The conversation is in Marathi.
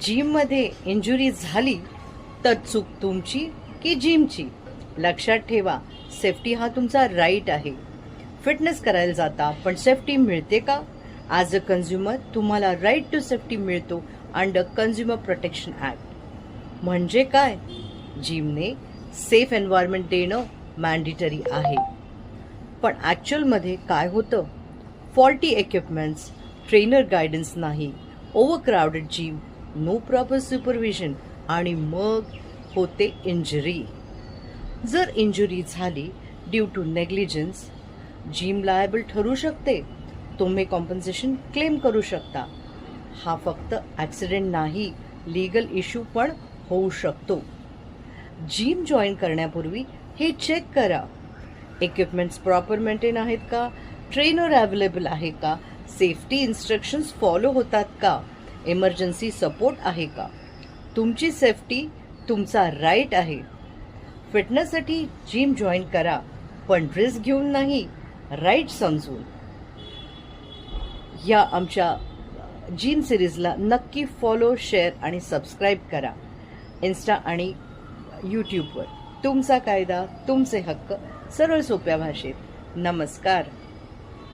जिममध्ये इंजुरी झाली तर चूक तुमची की जिमची? लक्षात ठेवा, सेफ्टी हा तुमचा राईट आहे. फिटनेस करायला जाता पण सेफ्टी मिळते का? ॲज अ कन्झ्युमर तुम्हाला राईट टू सेफ्टी मिळतो अंडर कन्झ्युमर प्रोटेक्शन ॲक्ट. म्हणजे काय? जिमने सेफ एन्व्हायरमेंट देणं मॅन्डेटरी आहे. पण ॲक्च्युअलमध्ये काय होतं? फॉल्टी इक्विपमेंट्स, ट्रेनर गायडन्स नाही, overcrowded gym, no proper supervision आणि मग होते इंजुरी. जर इंजुरी झाली due to negligence, gym liable ठरू शकते. तुम्ही कॉम्पन्सेशन क्लेम करू शकता. हा फक्त ॲक्सिडेंट नाही, लीगल इश्यू पण होऊ शकतो. जिम जॉईन करण्यापूर्वी हे चेक करा. इक्विपमेंट्स प्रॉपर मेंटेन आहेत का? ट्रेनर अवेलेबल आहे का? सेफ्टी इन्स्ट्रक्शन्स फॉलो होतात का? इमर्जन्सी सपोर्ट आहे का? तुमची सेफ्टी तुमचा राईट आहे. फिटनेससाठी जिम जॉईन करा, पण रिस्क घेऊन नाही, राईट समजून. या आमच्या जिम सिरीजला नक्की फॉलो, शेअर आणि सबस्क्राईब करा. इन्स्टा आणि यूट्यूबवर. तुमचा कायदा, तुमचे हक्क, सरळ सोप्या भाषेत. नमस्कार.